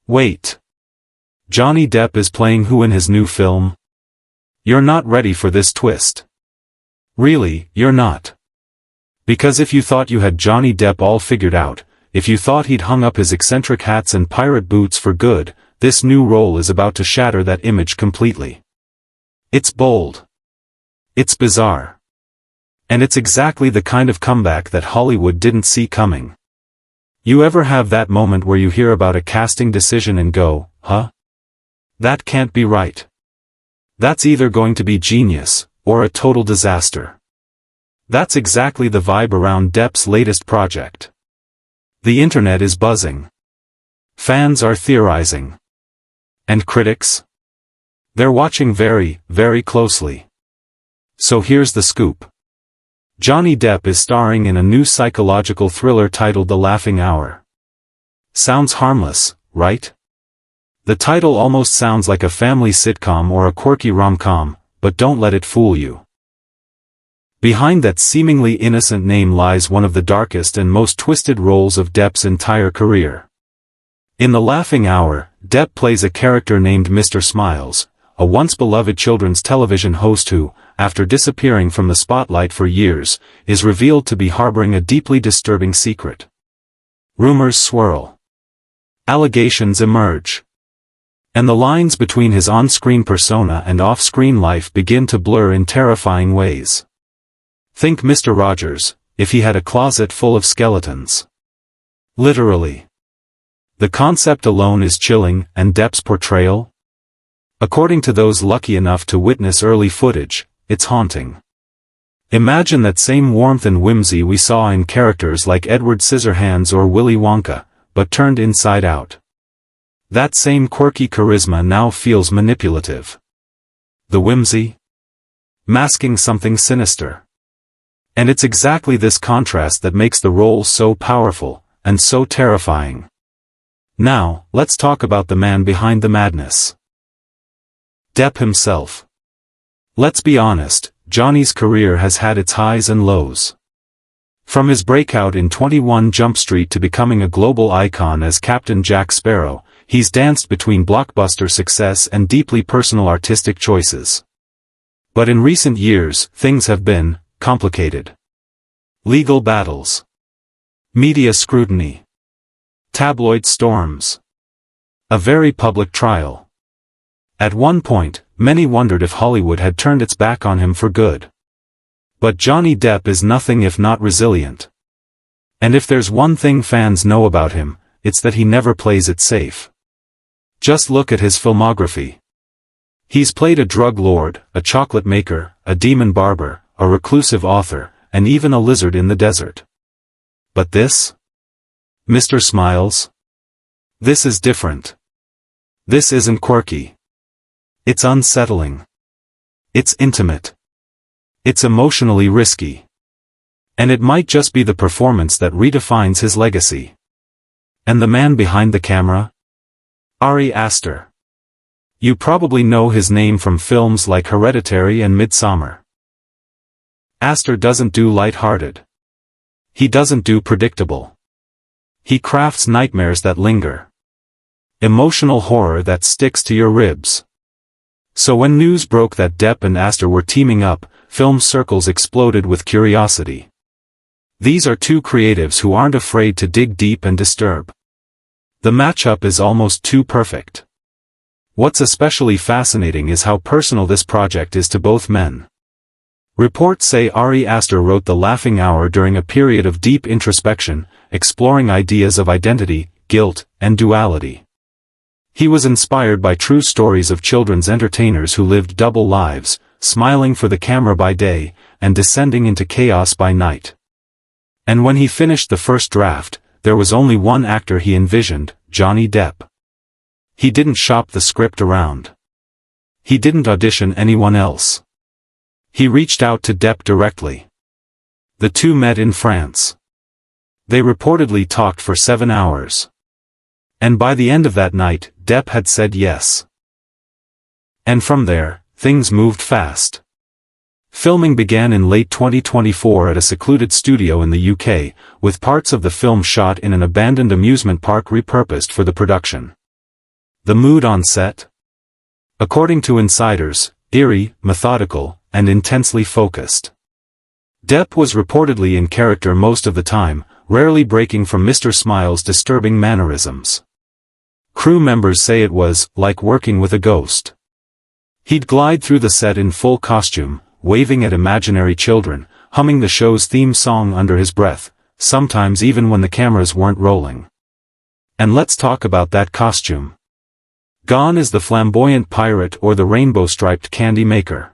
Wait. Johnny Depp is playing who in his new film? You're not ready for this twist. Really, you're not. Because if you thought you had Johnny Depp all figured out, if you thought he'd hung up his eccentric hats and pirate boots for good, this new role is about to shatter that image completely. It's bold. It's bizarre. And it's exactly the kind of comeback that Hollywood didn't see coming. You ever have that moment where you hear about a casting decision and go, huh? That can't be right. That's either going to be genius, or a total disaster. That's exactly the vibe around Depp's latest project. The internet is buzzing. Fans are theorizing. And critics? They're watching very, very closely. So here's the scoop. Johnny Depp is starring in a new psychological thriller titled The Laughing Hour. Sounds harmless, right? The title almost sounds like a family sitcom or a quirky rom-com, but don't let it fool you. Behind that seemingly innocent name lies one of the darkest and most twisted roles of Depp's entire career. In The Laughing Hour, Depp plays a character named Mr. Smiles, a once beloved children's television host who, after disappearing from the spotlight for years, is revealed to be harboring a deeply disturbing secret. Rumors swirl. Allegations emerge. And the lines between his on-screen persona and off-screen life begin to blur in terrifying ways. Think Mr. Rogers, if he had a closet full of skeletons. Literally. The concept alone is chilling, and Depp's portrayal? According to those lucky enough to witness early footage, it's haunting. Imagine that same warmth and whimsy we saw in characters like Edward Scissorhands or Willy Wonka, but turned inside out. That same quirky charisma now feels manipulative. The whimsy? Masking something sinister. And it's exactly this contrast that makes the role so powerful, and so terrifying. Now, let's talk about the man behind the madness. Depp himself. Let's be honest, Johnny's career has had its highs and lows. From his breakout in 21 Jump Street to becoming a global icon as Captain Jack Sparrow, he's danced between blockbuster success and deeply personal artistic choices. But in recent years, things have been complicated. Legal battles. Media scrutiny. Tabloid storms. A very public trial. At one point, many wondered if Hollywood had turned its back on him for good. But Johnny Depp is nothing if not resilient. And if there's one thing fans know about him, it's that he never plays it safe. Just look at his filmography. He's played a drug lord, a chocolate maker, a demon barber, a reclusive author, and even a lizard in the desert. But this? Mr. Smiles? This is different. This isn't quirky. It's unsettling. It's intimate. It's emotionally risky. And it might just be the performance that redefines his legacy. And the man behind the camera? Ari Aster. You probably know his name from films like Hereditary and Midsommar. Aster doesn't do light-hearted. He doesn't do predictable. He crafts nightmares that linger. Emotional horror that sticks to your ribs. So when news broke that Depp and Aster were teaming up, film circles exploded with curiosity. These are two creatives who aren't afraid to dig deep and disturb. The matchup is almost too perfect. What's especially fascinating is how personal this project is to both men. Reports say Ari Aster wrote The Laughing Hour during a period of deep introspection, exploring ideas of identity, guilt, and duality. He was inspired by true stories of children's entertainers who lived double lives, smiling for the camera by day, and descending into chaos by night. And when he finished the first draft, there was only one actor he envisioned, Johnny Depp. He didn't shop the script around. He didn't audition anyone else. He reached out to Depp directly. The two met in France. They reportedly talked for 7 hours. And by the end of that night, Depp had said yes. And from there, things moved fast. Filming began in late 2024 at a secluded studio in the UK, with parts of the film shot in an abandoned amusement park repurposed for the production. The mood on set? According to insiders, eerie, methodical, and intensely focused. Depp was reportedly in character most of the time, rarely breaking from Mr. Smiles' disturbing mannerisms. Crew members say it was like working with a ghost. He'd glide through the set in full costume, waving at imaginary children, humming the show's theme song under his breath, sometimes even when the cameras weren't rolling. And let's talk about that costume. Gone is the flamboyant pirate or the rainbow-striped candy maker.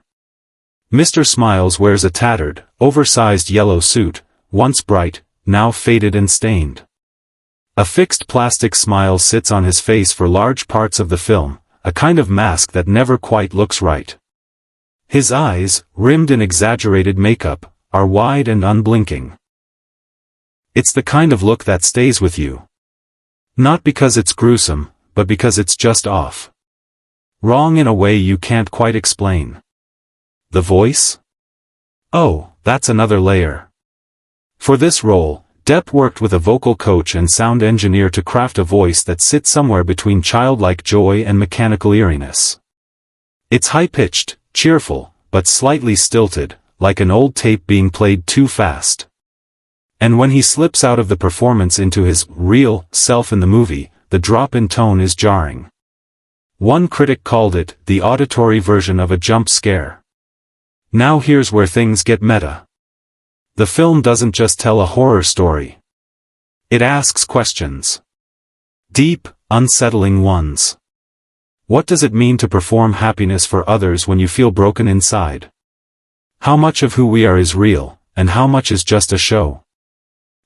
Mr. Smiles wears a tattered, oversized yellow suit, once bright, now faded and stained. A fixed plastic smile sits on his face for large parts of the film, a kind of mask that never quite looks right. His eyes, rimmed in exaggerated makeup, are wide and unblinking. It's the kind of look that stays with you. Not because it's gruesome, but because it's just off. Wrong in a way you can't quite explain. The voice? Oh, that's another layer. For this role, Depp worked with a vocal coach and sound engineer to craft a voice that sits somewhere between childlike joy and mechanical eeriness. It's high-pitched, cheerful, but slightly stilted, like an old tape being played too fast. And when he slips out of the performance into his real self in the movie, the drop in tone is jarring. One critic called it the auditory version of a jump scare. Now here's where things get meta. The film doesn't just tell a horror story. It asks questions. Deep, unsettling ones. What does it mean to perform happiness for others when you feel broken inside? How much of who we are is real, and how much is just a show?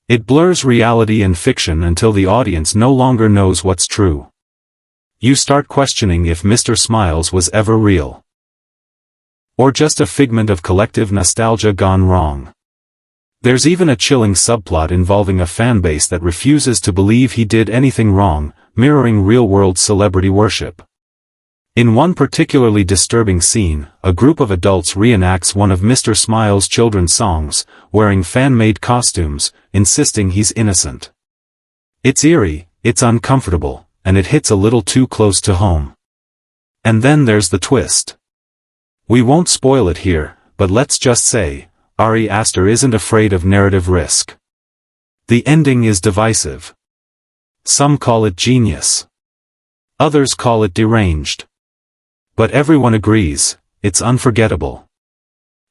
It blurs reality and fiction until the audience no longer knows what's true. You start questioning if Mr. Smiles was ever real. Or just a figment of collective nostalgia gone wrong. There's even a chilling subplot involving a fanbase that refuses to believe he did anything wrong, mirroring real-world celebrity worship. In one particularly disturbing scene, a group of adults reenacts one of Mr. Smiles' children's songs, wearing fan-made costumes, insisting he's innocent. It's eerie, it's uncomfortable, and it hits a little too close to home. And then there's the twist. We won't spoil it here, but let's just say, Ari Aster isn't afraid of narrative risk. The ending is divisive. Some call it genius. Others call it deranged. But everyone agrees, it's unforgettable.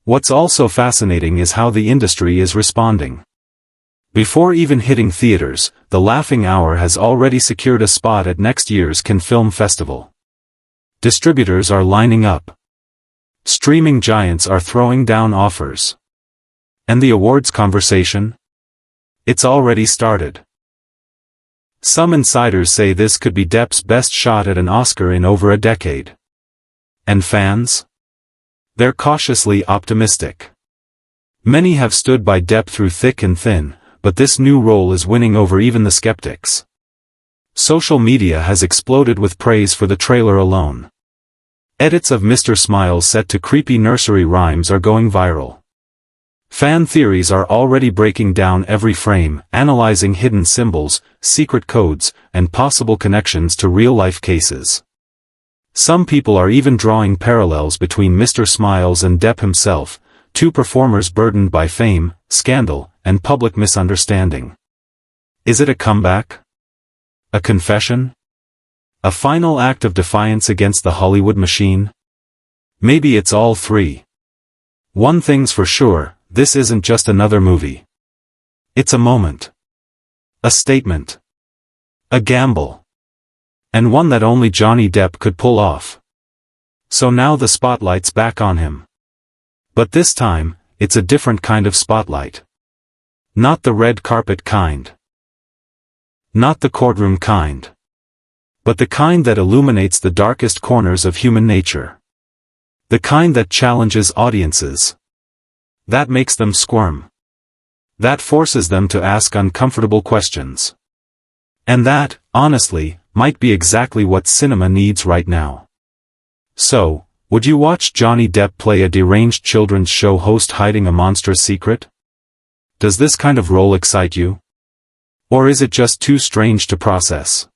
What's also fascinating is how the industry is responding. Before even hitting theaters, The Laughing Hour has already secured a spot at next year's Cannes Film Festival. Distributors are lining up. Streaming giants are throwing down offers. And the awards conversation? It's already started. Some insiders say this could be Depp's best shot at an Oscar in over a decade. And fans? They're cautiously optimistic. Many have stood by Depp through thick and thin, but this new role is winning over even the skeptics. Social media has exploded with praise for the trailer alone. Edits of Mr. Smiles set to creepy nursery rhymes are going viral. Fan theories are already breaking down every frame, analyzing hidden symbols, secret codes, and possible connections to real-life cases. Some people are even drawing parallels between Mr. Smiles and Depp himself, two performers burdened by fame, scandal, and public misunderstanding. Is it a comeback? A confession? A final act of defiance against the Hollywood machine? Maybe it's all three. One thing's for sure, this isn't just another movie. It's a moment. A statement. A gamble. And one that only Johnny Depp could pull off. So now the spotlight's back on him. But this time, it's a different kind of spotlight. Not the red carpet kind. Not the courtroom kind. But the kind that illuminates the darkest corners of human nature. The kind that challenges audiences. That makes them squirm. That forces them to ask uncomfortable questions. And that, honestly, might be exactly what cinema needs right now. So, would you watch Johnny Depp play a deranged children's show host hiding a monstrous secret? Does this kind of role excite you? Or is it just too strange to process?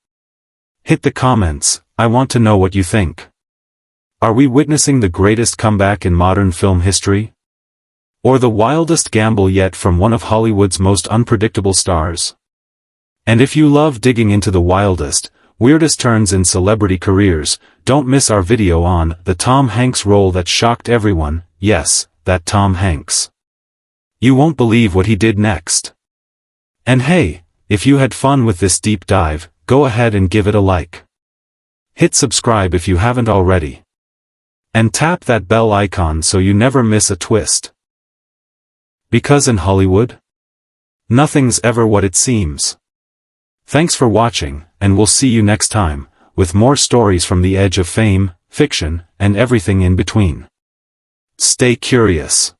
Hit the comments, I want to know what you think. Are we witnessing the greatest comeback in modern film history? Or the wildest gamble yet from one of Hollywood's most unpredictable stars? And if you love digging into the wildest, weirdest turns in celebrity careers, don't miss our video on the Tom Hanks role that shocked everyone. Yes, that Tom Hanks. You won't believe what he did next. And hey, if you had fun with this deep dive, go ahead and give it a like. Hit subscribe if you haven't already. And tap that bell icon so you never miss a twist. Because in Hollywood, nothing's ever what it seems. Thanks for watching, and we'll see you next time, with more stories from the edge of fame, fiction, and everything in between. Stay curious.